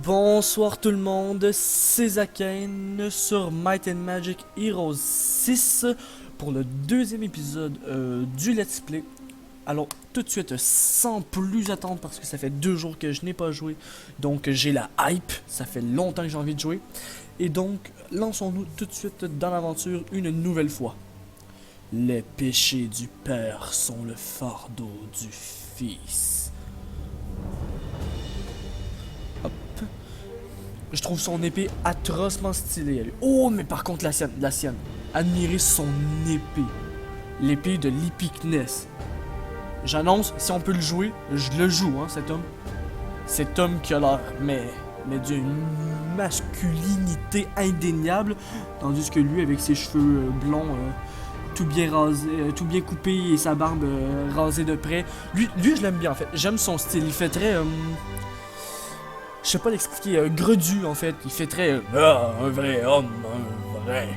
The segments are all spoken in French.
Bonsoir tout le monde, c'est Zaken sur Might and Magic Heroes 6 pour le deuxième épisode du Let's Play. Alors tout de suite, sans plus attendre parce que ça fait 2 jours que je n'ai pas joué, donc j'ai la hype, ça fait longtemps que j'ai envie de jouer. Et donc, lançons-nous tout de suite dans l'aventure une nouvelle fois. Les péchés du Père sont le fardeau du Fils. Je trouve son épée atrocement stylée. Oh, mais par contre, la sienne. Admirez son épée. L'épée de l'Epicness. J'annonce, si on peut le jouer, je le joue, hein, cet homme. Cet homme qui a l'air, mais d'une masculinité indéniable. Tandis que lui, avec ses cheveux blonds, tout bien rasé, tout bien coupé et sa barbe rasée de près. Lui je l'aime bien, en fait. J'aime son style. Il fait très... je sais pas l'expliquer, Gredu en fait, il fait très un vrai homme, un vrai.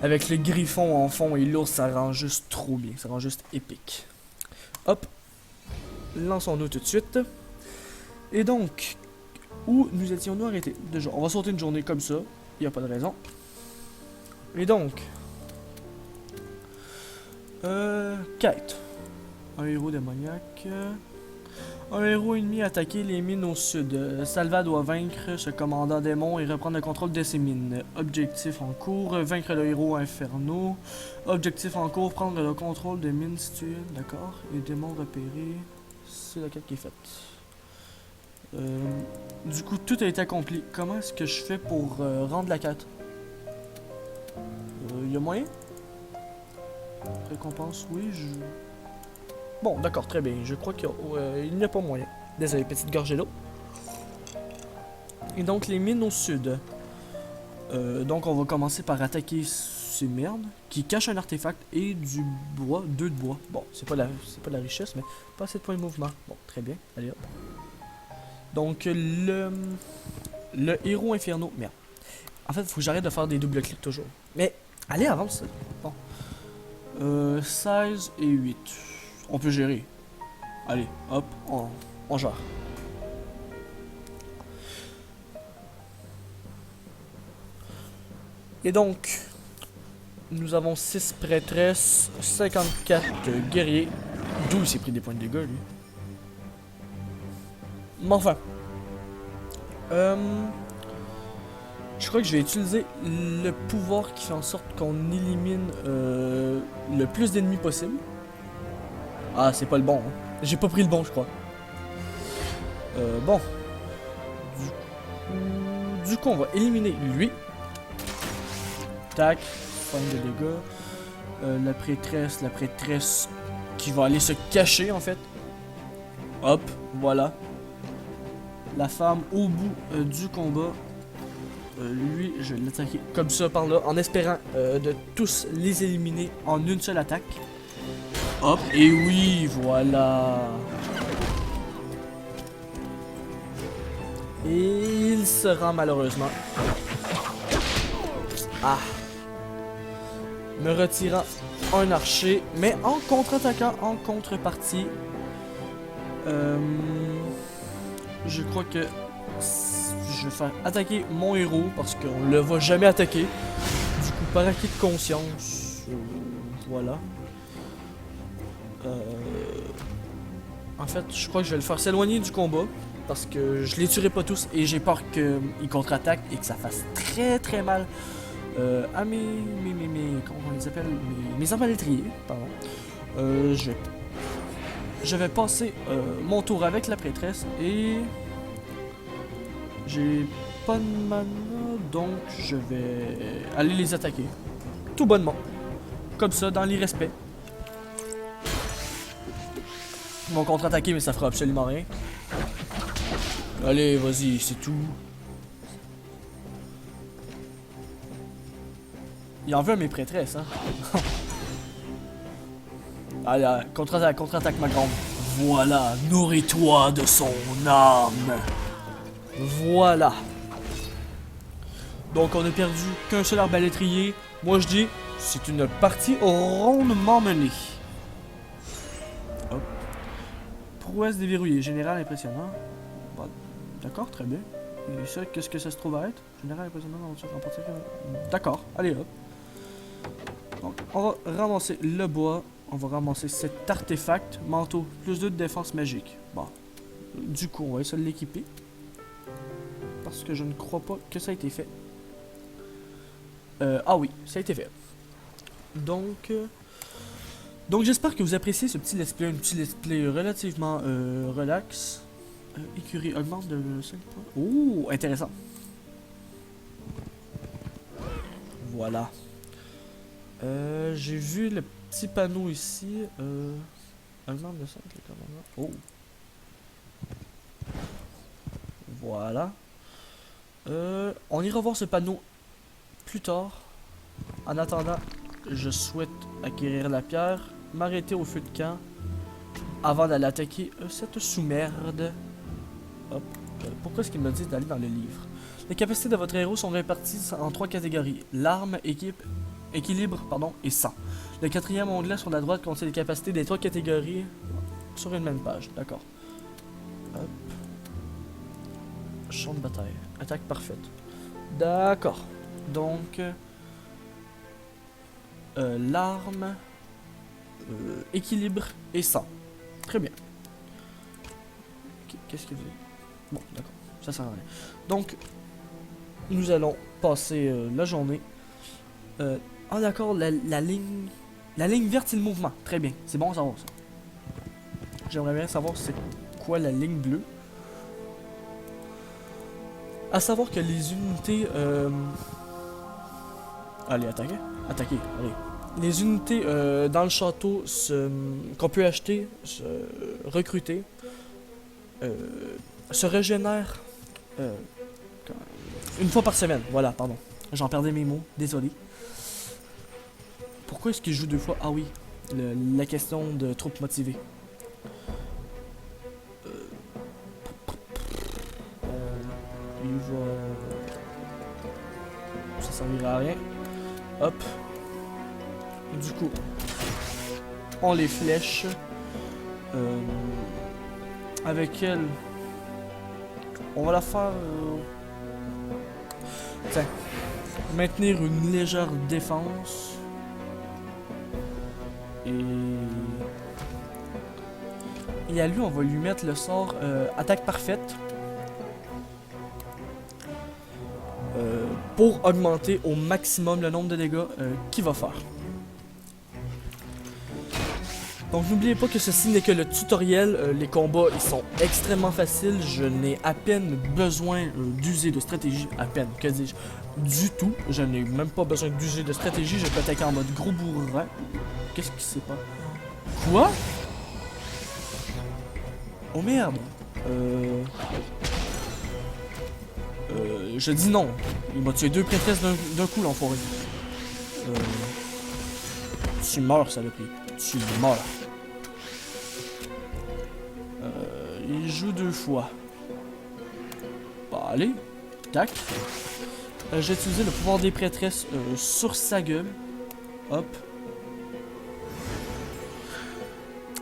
Avec le griffon en fond et l'ours, ça rend juste trop bien, ça rend juste épique. Hop, lançons-nous tout de suite. Et donc, où nous étions-nous arrêtés? Déjà, on va sauter une journée comme ça, il n'y a pas de raison. Et donc, quête. Un héros démoniaque. Un héros ennemi a attaqué les mines au sud. Salva doit vaincre ce commandant démon et reprendre le contrôle de ses mines. Objectif en cours, vaincre le héros Inferno. Objectif en cours, prendre le contrôle des mines situées, d'accord. Et démon repéré. C'est la quête qui est faite. Du coup, tout a été accompli. Comment est-ce que je fais pour rendre la quête? Y a moyen? Récompense, oui, Bon, d'accord, très bien. Je crois qu'il n'y a pas moyen. Désolé, petite gorgée d'eau. Et donc, les mines au sud. Donc, on va commencer par attaquer ces merdes qui cachent un artefact et du bois, 2 de bois. Bon, c'est pas la richesse, mais pas assez de points de mouvement. Bon, très bien. Allez, hop. Donc, le héros Inferno. Merde. En fait, il faut que j'arrête de faire des double clics toujours. Mais, allez, avance. Bon. 16 et 8. On peut gérer. Allez, hop, on gère. Et donc, nous avons 6 prêtresses, 54 guerriers. D'où il s'est pris des points de dégâts, lui. Mais enfin. Je crois que je vais utiliser le pouvoir qui fait en sorte qu'on élimine le plus d'ennemis possible. Ah, c'est pas le bon, hein. J'ai pas pris le bon, je crois. Bon. Du coup, on va éliminer lui. Tac. 5 de dégâts. La prêtresse qui va aller se cacher, en fait. Hop, voilà. La femme au bout du combat. Lui, je vais l'attaquer comme ça par là, en espérant de tous les éliminer en une seule attaque. Hop, et oui, voilà. Et il se rend malheureusement. Ah. Me retirant un archer, mais en contre-attaquant en contrepartie. Je crois que je vais faire attaquer mon héros parce qu'on le voit jamais attaquer. Du coup, par acquis de conscience, voilà. En fait, je crois que je vais le faire s'éloigner du combat parce que je les tuerai pas tous et j'ai peur qu'ils contre-attaquent et que ça fasse très très mal à comment on les appelle, mes arbalétriers, pardon. Je vais passer mon tour avec la prêtresse et j'ai pas de mana, donc je vais aller les attaquer tout bonnement, comme ça, dans l'irrespect. Ils vont contre-attaquer, mais ça fera absolument rien. Allez, vas-y, c'est tout. Il en veut à mes prêtresses, hein. Allez, contre-attaque, ma grande. Voilà, nourris-toi de son âme. Voilà. Donc, on a perdu qu'un seul arbalétrier. Moi, je dis, c'est une partie rondement menée. Prouesse déverrouillée, général impressionnant. Bon, D'accord, très bien. Et ça, qu'est-ce que ça se trouve à être? Général, impressionnant, remporter. D'accord, allez hop. Donc, on va ramasser le bois. On va ramasser cet artefact. Manteau, plus 2 de défense magique. Bon. Du coup, on va essayer de l'équiper. Parce que je ne crois pas que ça a été fait. Ah oui, ça a été fait. Donc j'espère que vous appréciez ce petit let's play. Un petit let's play relativement relax. Écurie augmente de 5 points. Oh, intéressant. Voilà. J'ai vu le petit panneau ici. Augmente de 5 les commandements. Oh. Voilà. On ira voir ce panneau plus tard. En attendant, je souhaite acquérir la pierre, m'arrêter au feu de camp avant d'aller attaquer cette sous-merde. Hop. Pourquoi est-ce qu'il me dit d'aller dans le livre? Les capacités de votre héros sont réparties en 3 catégories. L'arme, équilibre, et sang. Le 4e onglet sur la droite contient les capacités des 3 catégories sur une même page. D'accord. Hop. Champ de bataille. Attaque parfaite. D'accord. Donc... l'arme, équilibre et sang. Très bien. Qu'est-ce qu'il dit? Bon, d'accord. Ça sert à rien. Donc, nous allons passer la journée. Ah d'accord, la ligne... La ligne verte, c'est le mouvement. Très bien. C'est bon à savoir ça. J'aimerais bien savoir c'est quoi la ligne bleue. À savoir que les unités... Allez, attaquer. Attaquer, allez. Les unités dans le château qu'on peut acheter, recruter, se régénèrent une fois par semaine. Voilà, pardon. J'en perdais mes mots, désolé. Pourquoi est-ce qu'il joue 2 fois? Ah oui, la question de troupes motivées. Il va... Ça servira à rien. Hop. Du coup, on les flèche. Avec elle, on va la faire... Tiens, maintenir une légère défense. Et à lui, on va lui mettre le sort attaque parfaite. Pour augmenter au maximum le nombre de dégâts qu'il va faire. Donc n'oubliez pas que ceci n'est que le tutoriel, les combats ils sont extrêmement faciles, je n'ai à peine besoin d'user de stratégie, à peine, que dis-je, du tout, je n'ai même pas besoin d'user de stratégie, je peux attaquer en mode gros bourrin. Qu'est-ce qui s'est pas... Quoi? Oh merde. Je dis non. Il m'a tué 2 prêtresses d'un coup, l'enfoiré. Tu meurs, saloperie. Tu meurs. Il joue 2 fois. Bah, allez. Tac. J'ai utilisé le pouvoir des prêtresses sur sa gueule. Hop.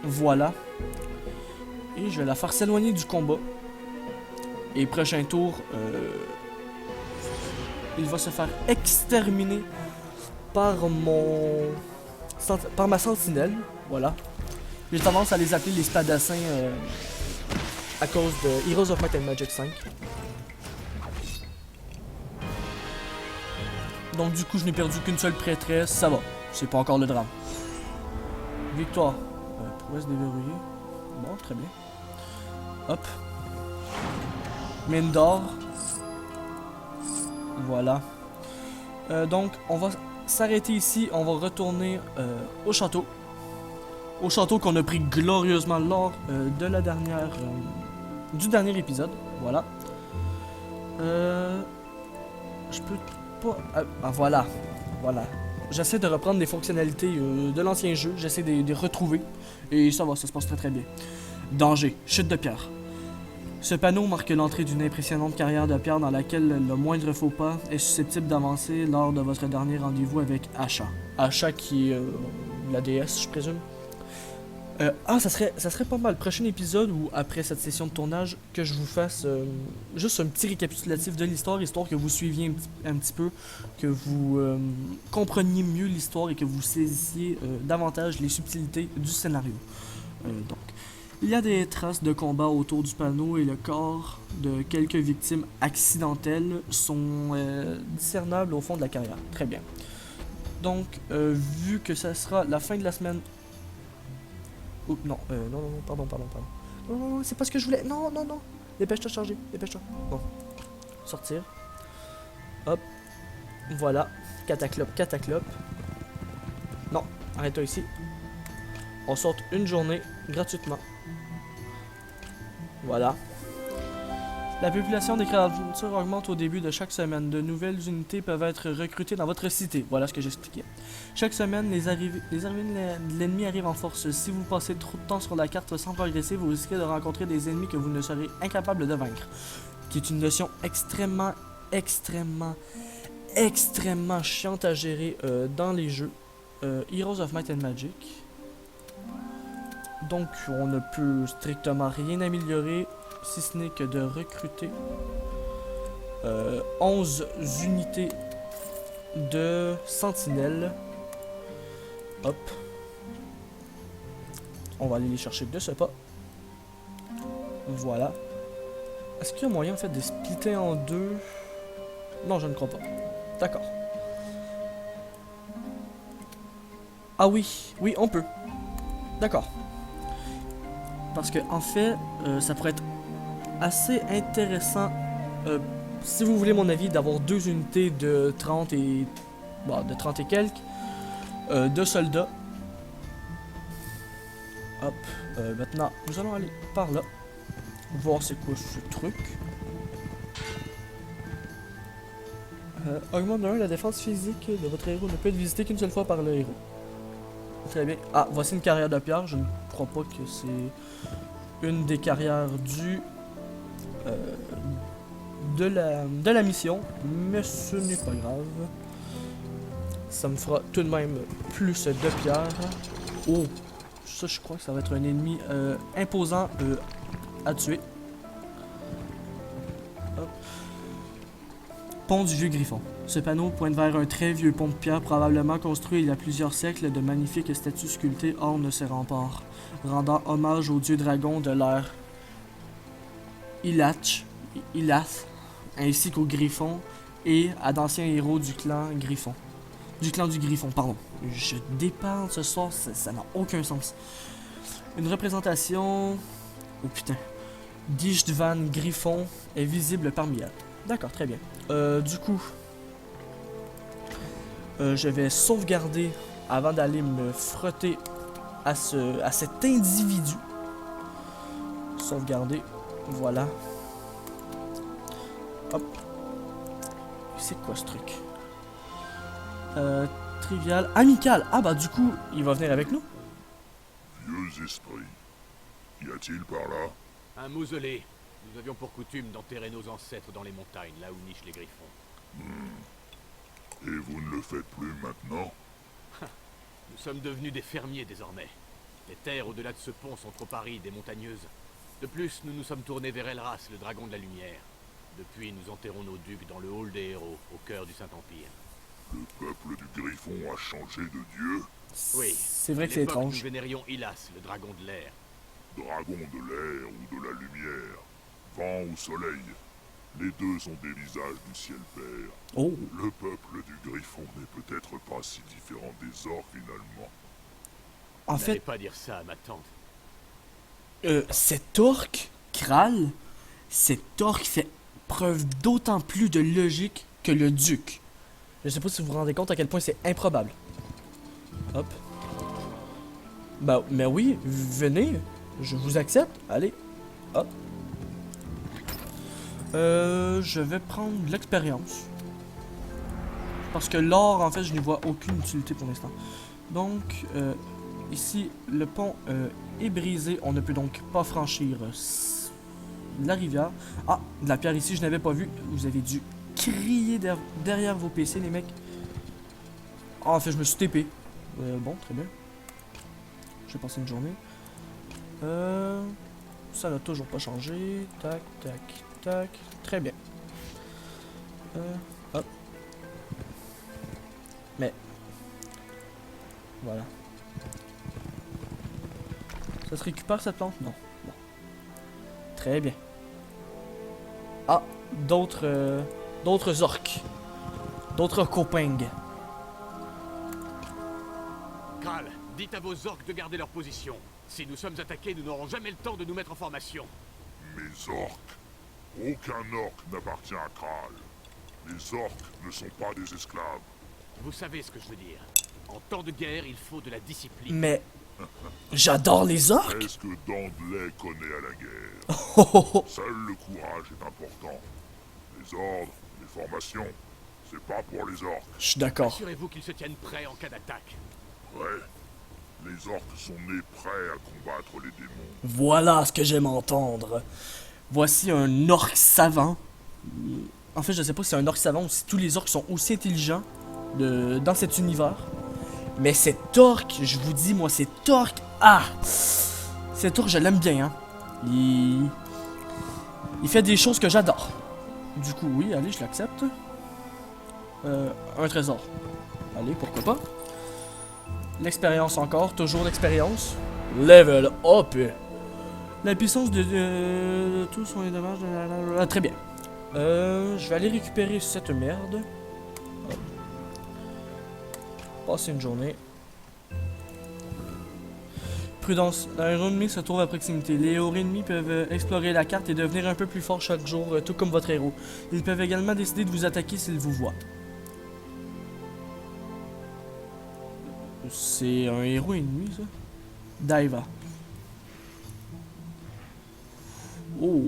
Voilà. Et je vais la faire s'éloigner du combat. Et prochain tour, il va se faire exterminer par ma sentinelle. Voilà. J'ai tendance à les appeler les spadassins à cause de Heroes of Might and Magic 5. Donc du coup, je n'ai perdu qu'une seule prêtresse. Ça va. C'est pas encore le drame. Victoire. Prouesse déverrouillée. Bon, très bien. Hop. Mine d'or. Voilà. Donc, on va s'arrêter ici. On va retourner au château. Au château qu'on a pris glorieusement lors de la dernière... du dernier épisode. Voilà. Je peux pas... voilà. Voilà. J'essaie de reprendre des fonctionnalités de l'ancien jeu. J'essaie de les retrouver. Et ça va, ça se passe très très bien. Danger. Chute de pierre. Ce panneau marque l'entrée d'une impressionnante carrière de pierre dans laquelle le moindre faux pas est susceptible d'avancer lors de votre dernier rendez-vous avec Asha. Asha qui est la déesse, je présume. Ça serait pas mal. Prochain épisode ou après cette session de tournage, que je vous fasse juste un petit récapitulatif de l'histoire, histoire que vous suiviez un petit peu, que vous compreniez mieux l'histoire et que vous saisissiez davantage les subtilités du scénario. Donc, il y a des traces de combat autour du panneau et le corps de quelques victimes accidentelles sont discernables au fond de la carrière. Très bien. Donc, vu que ça sera la fin de la semaine. Oh, non, non, pardon. Non, non, c'est pas ce que je voulais. Non. Dépêche-toi de charger, dépêche-toi. Bon. Sortir. Hop. Voilà. Cataclope. Non, arrête-toi ici. On sort une journée gratuitement. Voilà. La population des créatures augmente au début de chaque semaine. De nouvelles unités peuvent être recrutées dans votre cité. Voilà ce que j'expliquais. Chaque semaine, les arrivées de l'ennemi arrivent en force. Si vous passez trop de temps sur la carte sans progresser, vous risquez de rencontrer des ennemis que vous ne serez incapable de vaincre. Qui est une notion extrêmement chiante à gérer dans les jeux. Heroes of Might and Magic. Donc, on ne peut strictement rien améliorer, si ce n'est que de recruter 11 unités de sentinelles. Hop. On va aller les chercher de ce pas. Voilà. Est-ce qu'il y a moyen en fait de splitter en deux? Non, je ne crois pas. D'accord. Ah oui, on peut. D'accord. Parce que en fait, ça pourrait être assez intéressant, si vous voulez mon avis, d'avoir deux unités de 30 et... Bon, de 30 et quelques, de soldats. Hop, maintenant, nous allons aller par là. Voir c'est quoi ce truc. Augmente de 1 la défense physique de votre héros ne peut être visité qu'une seule fois par le héros. Très bien. Ah, voici une carrière de pierre. Je ne crois pas que c'est une des carrières de la mission, mais ce n'est pas grave. Ça me fera tout de même plus de pierre. Oh, ça je crois que ça va être un ennemi imposant à tuer. Hop. Pont du vieux Griffon. Ce panneau pointe vers un très vieux pont de pierre probablement construit il y a plusieurs siècles. De magnifiques statues sculptées ornent ses remparts, rendant hommage au dieu dragon de l'ère Ilath, ainsi qu'aux Griffons et à d'anciens héros du clan Griffon. Du clan du Griffon, pardon. Je déparle ce soir, ça n'a aucun sens. Une représentation... Oh putain. d'Ishtvan Griffon est visible parmi elles. D'accord, très bien. Du coup... je vais sauvegarder avant d'aller me frotter à cet individu. Sauvegarder. Voilà. Hop. C'est quoi ce truc? Trivial. Amical. Ah bah du coup, il va venir avec nous. Vieux esprit. Y a-t-il par là? Un mausolée. Nous avions pour coutume d'enterrer nos ancêtres dans les montagnes, là où nichent les griffons. Et vous ne le faites plus maintenant? Nous sommes devenus des fermiers désormais. Les terres au-delà de ce pont sont trop arides et montagneuses. De plus, nous nous sommes tournés vers Elras, le dragon de la lumière. Depuis, nous enterrons nos ducs dans le hall des héros, au cœur du Saint-Empire. Le peuple du Griffon a changé de dieu? Oui. C'est vrai que c'est étrange. Nous vénérions Ilas, le dragon de l'air. Dragon de l'air ou de la lumière, vent ou soleil, les deux ont des visages du ciel père. Oh. Le peuple du Griffon n'est peut-être pas si différent des orques finalement. En N'allez fait, pas dire ça à ma tante. cet orc, Kral, cet orc fait preuve d'autant plus de logique que le duc. Je sais pas si vous vous rendez compte à quel point c'est improbable. Hop. Bah, mais oui, venez. Je vous accepte. Allez. Hop. Je vais prendre l'expérience. Parce que l'or, en fait, je n'y vois aucune utilité pour l'instant. Donc, ici, le pont est brisé. On ne peut donc pas franchir la rivière. Ah, de la pierre ici, je n'avais pas vu. Vous avez dû crier derrière vos PC, les mecs. Ah, en fait, je me suis TP. Bon, très bien. Je vais passer une journée. Ça n'a toujours pas changé. Tac, tac, tac. Très bien. Hop. Mais. Voilà. Ça se récupère cette plante? Non. Bon. Très bien. Ah, d'autres orques. D'autres copains. Kral, dites à vos orques de garder leur position. Si nous sommes attaqués, nous n'aurons jamais le temps de nous mettre en formation. Mes orques. Aucun orc n'appartient à Kral. Les orques ne sont pas des esclaves. Vous savez ce que je veux dire. En temps de guerre, il faut de la discipline. Mais. J'adore les orques! Est-ce que Dandelay connaît à la guerre? Oh, oh, oh. Seul le courage est important. Les ordres, les formations, c'est pas pour les orques. Je suis d'accord. Assurez-vous qu'ils se tiennent prêts en cas d'attaque. Ouais. Les orques sont nés prêts à combattre les démons. Voilà ce que j'aime entendre. Voici un orc savant. En fait, je sais pas si c'est un orc savant ou si tous les orcs sont aussi intelligents dans cet univers. Mais cet orc, je vous dis, moi, cet orc... Ah! Cet orc, je l'aime bien, hein. Il fait des choses que j'adore. Du coup, oui, allez, je l'accepte. Un trésor. Allez, pourquoi pas. L'expérience encore, toujours l'expérience. Level up. La puissance de tous sont les dommages. Ah, très bien. Je vais aller récupérer cette merde. Hop. Passer une journée. Prudence. Un héros ennemi se trouve à proximité. Les héros ennemis peuvent explorer la carte et devenir un peu plus forts chaque jour, tout comme votre héros. Ils peuvent également décider de vous attaquer s'ils vous voient. C'est un héros ennemi, ça? Daiva. Oh.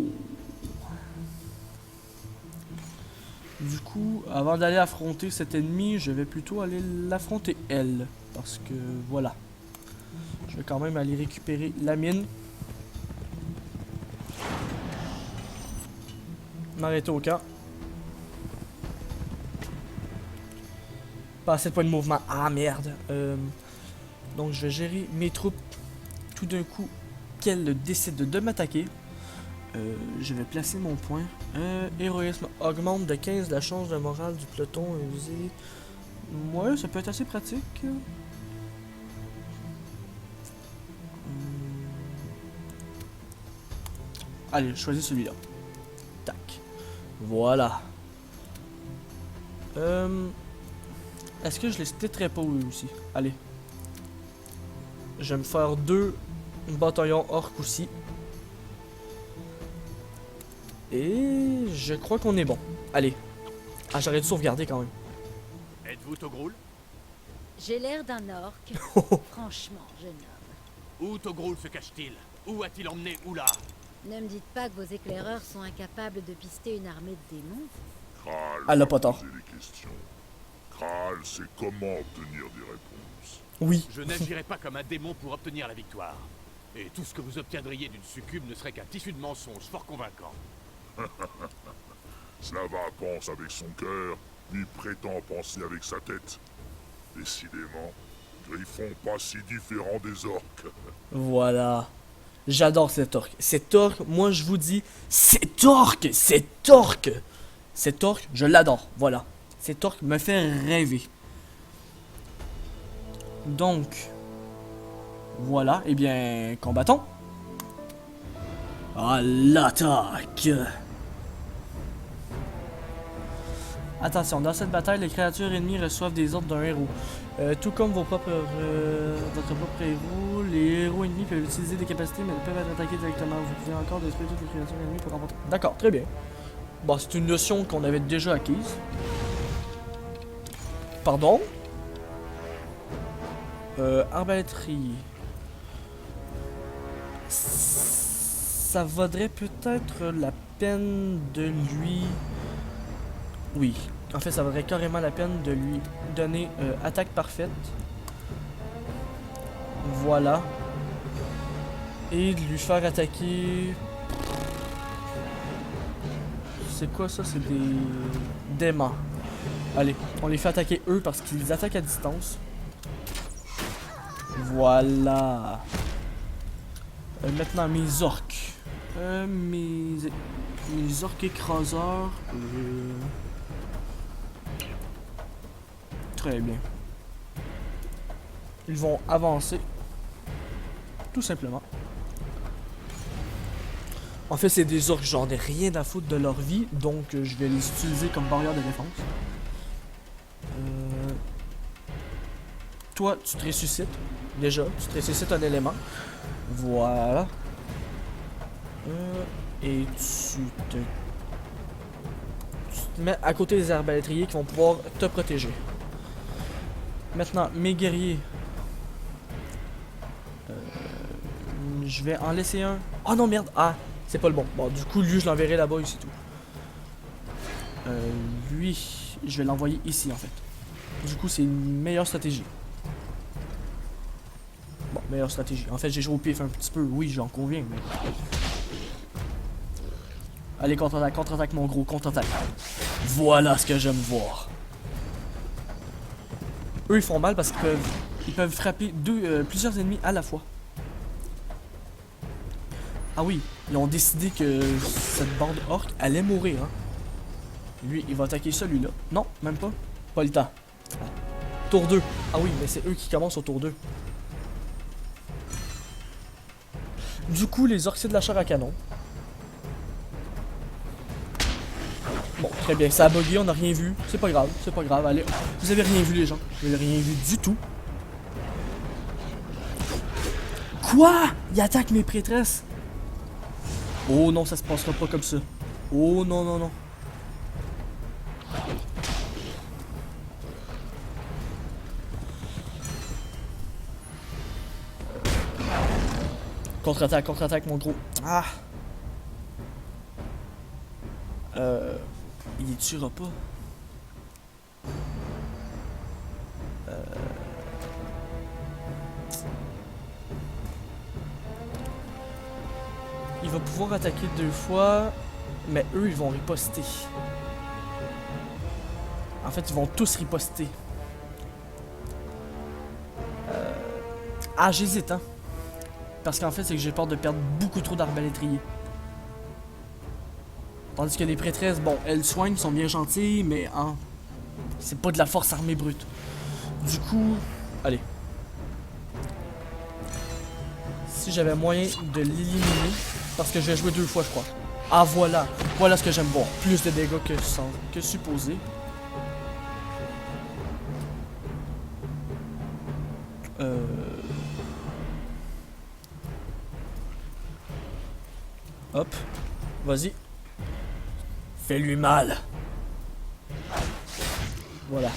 Du coup, avant d'aller affronter cet ennemi, je vais plutôt aller l'affronter elle. Parce que, voilà. Je vais quand même aller récupérer la mine. M'arrêter au camp. Pas assez de points de mouvement. Ah merde. Donc je vais gérer mes troupes. Tout d'un coup, qu'elles décident de m'attaquer. Je vais placer mon point. Héroïsme augmente de 15 la chance de morale du peloton usé. Ouais, ça peut être assez pratique. Allez, je choisis celui-là. Tac. Voilà. Est-ce que je les splitterai pas eux aussi? Allez. Je vais me faire 2 bataillons orques aussi. Et je crois qu'on est bon. Allez. Ah, j'aurais dû sauvegarder quand même. Êtes-vous Togrul? J'ai l'air d'un orc. Franchement, jeune homme. Où Togrul se cache-t-il? Où a-t-il emmené Oula? Ne me dites pas que vos éclaireurs sont incapables de pister une armée de démons. Kral Elle a va pas tort. poser les questions. Kral sait comment obtenir des réponses. Oui. Je n'agirai pas comme un démon pour obtenir la victoire. Et tout ce que vous obtiendriez d'une succube ne serait qu'un tissu de mensonges fort convaincant. Slava pense avec son cœur, lui prétend penser avec sa tête. Décidément, Griffon pas si différent des orques. Voilà. J'adore cet orc. Cet orc, moi je vous dis, cet orc, cet orc. Cet orc, je l'adore. Voilà. Cet orc me fait rêver. Donc, voilà. Eh bien, combattons. À l'attaque. Attention, dans cette bataille, les créatures ennemies reçoivent des ordres d'un héros. Tout comme votre propre héros, les héros ennemis peuvent utiliser des capacités mais ne peuvent être attaqués directement. Vous pouvez encore détruire toutes les créatures ennemies pour remporter. D'accord, très bien. Bon, c'est une notion qu'on avait déjà acquise. Pardon? Arbalétrier. Ça vaudrait peut-être la peine de lui... Oui. En fait, ça vaudrait carrément la peine de lui donner attaque parfaite. Voilà. Et de lui faire attaquer... C'est quoi ça? C'est des démons. Allez, on les fait attaquer eux parce qu'ils attaquent à distance. Voilà. Maintenant, mes orques. Mes orques écraseurs. Très bien. Ils vont avancer. Tout simplement. En fait, c'est des orques, j'en ai rien à foutre de leur vie, donc je vais les utiliser comme barrière de défense. Toi, tu te ressuscites. Déjà, tu te ressuscites un élément. Voilà. Et tu te mets à côté des arbalétriers qui vont pouvoir te protéger. Maintenant, mes guerriers. Je vais en laisser un. Oh non, merde. Ah, c'est pas le bon. Bon, du coup, lui, je l'enverrai là-bas et c'est tout. Lui, je vais l'envoyer ici, en fait. Du coup, c'est une meilleure stratégie. Bon, meilleure stratégie. En fait, j'ai joué au pif un petit peu. Oui, j'en conviens, mais... Allez, contre-attaque, contre-attaque, mon gros, contre-attaque. Voilà ce que j'aime voir. Eux, ils font mal parce qu'ils peuvent frapper plusieurs ennemis à la fois. Ah oui, ils ont décidé que cette bande orque allait mourir. Hein. Lui, il va attaquer celui-là. Non, même pas. Pas le temps. Tour 2. Ah oui, mais c'est eux qui commencent au tour 2. Du coup, les orques, c'est de la chair à canon. Bon, très bien. Ça a bugué, on n'a rien vu. C'est pas grave, c'est pas grave. Allez, vous avez rien vu, les gens. Vous avez rien vu du tout. Quoi? Il attaque mes prêtresses. Oh non, ça se passera pas comme ça. Oh non, non, non. Contre-attaque, mon gros. Ah. Il les tuera pas. Il va pouvoir attaquer 2 fois, mais eux, ils vont riposter. En fait, ils vont tous riposter. Ah, j'hésite, hein. Parce qu'en fait, c'est que j'ai peur de perdre beaucoup trop d'arbalétriers. Tandis que les prêtresses, bon, elles soignent, sont bien gentilles, mais hein, c'est pas de la force armée brute. Du coup, allez. Si j'avais moyen de l'éliminer, parce que je vais jouer 2 fois, je crois. Ah, voilà. Voilà ce que j'aime voir. Plus de dégâts que supposé. Hop. Vas-y. Fais-lui mal. Voilà.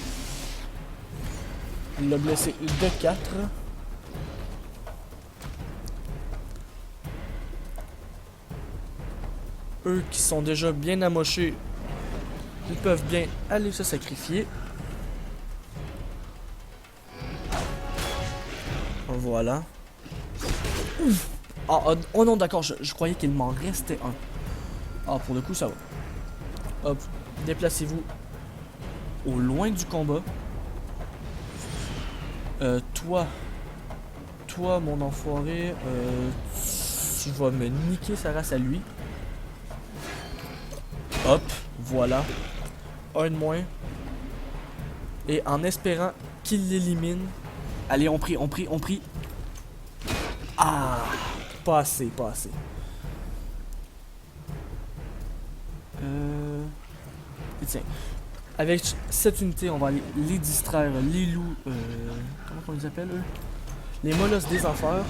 Il l'a blessé de 4. Eux qui sont déjà bien amochés, ils peuvent bien aller se sacrifier. Voilà. Ouf. Ah, oh non, d'accord, je croyais qu'il m'en restait un. Ah, pour le coup, ça va. Hop, déplacez-vous au loin du combat. Toi, mon enfoiré, tu vas me niquer sa race à lui. Hop, voilà. Un de moins. Et en espérant qu'il l'élimine. Allez, on prie. Ah, pas assez, pas assez. Et tiens, avec cette unité, on va aller les distraire, les loups, comment on les appelle eux? Les molosses des enfers.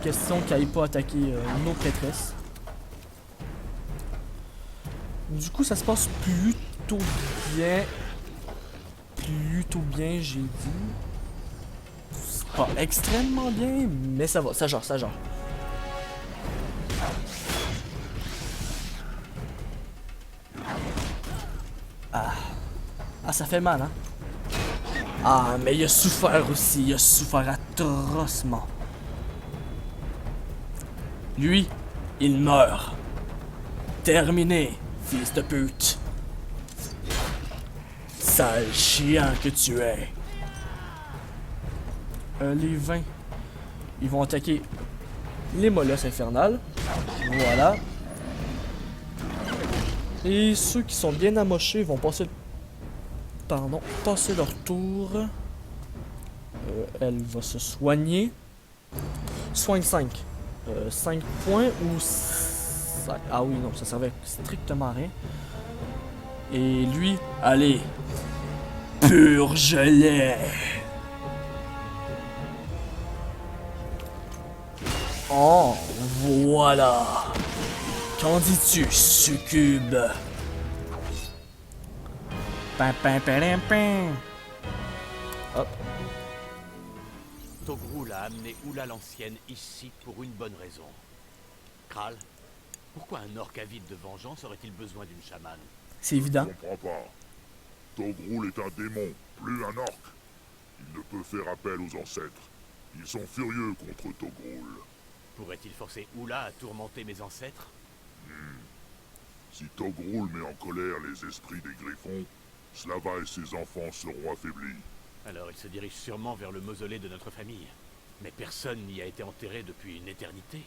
Question qu'ils n'aillent pas attaquer nos prêtresses. Du coup, ça se passe plutôt bien. J'ai dit. C'est pas extrêmement bien, mais ça va, ça genre. Ah, ça fait mal, hein? Ah, mais il a souffert aussi, il a souffert atrocement. Lui, il meurt. Terminé, fils de pute. Sale chien que tu es. Les 20, ils vont attaquer les molosses infernales. Voilà. Et ceux qui sont bien amochés vont passer... Pardon, passer leur tour. Elle va se soigner. Soigne 5. 5 points ou... 5... Ah oui, non, ça servait strictement à rien. Et lui, allez. Purge-les. Oh, voilà. Qu'en dis-tu, succube? Pin, pin, pin, pin. Hop. Togrul a amené Oula l'ancienne ici pour une bonne raison. Kral, pourquoi un orc avide de vengeance aurait-il besoin d'une chamane? C'est évident. Je comprends pas. Togrul est un démon, plus un orc. Il ne peut faire appel aux ancêtres. Ils sont furieux contre Togrul. Pourrait-il forcer Oula à tourmenter mes ancêtres? Si Togrul met en colère les esprits des griffons, Slava et ses enfants seront affaiblis. Alors il se dirige sûrement vers le mausolée de notre famille. Mais personne n'y a été enterré depuis une éternité.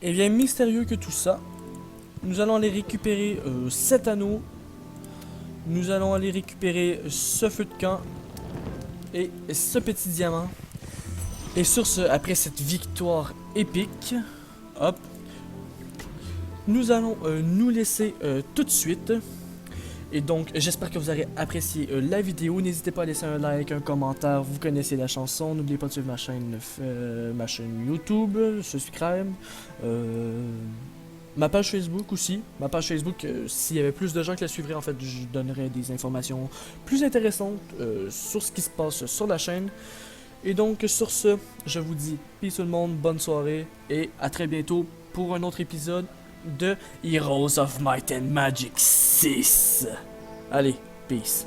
Et bien mystérieux que tout ça, nous allons aller récupérer cet anneau. Nous allons aller récupérer ce feu de camp et ce petit diamant. Et sur ce, après cette victoire épique, hop, nous allons nous laisser tout de suite. Et donc, j'espère que vous aurez apprécié la vidéo. N'hésitez pas à laisser un like, un commentaire. Vous connaissez la chanson. N'oubliez pas de suivre ma chaîne YouTube, subscribe. Ma page Facebook aussi. Ma page Facebook, s'il y avait plus de gens qui la suivraient, en fait, je donnerais des informations plus intéressantes sur ce qui se passe sur la chaîne. Et donc, sur ce, je vous dis peace tout le monde, bonne soirée et à très bientôt pour un autre épisode de Heroes of Might and Magic 6. Allez, peace.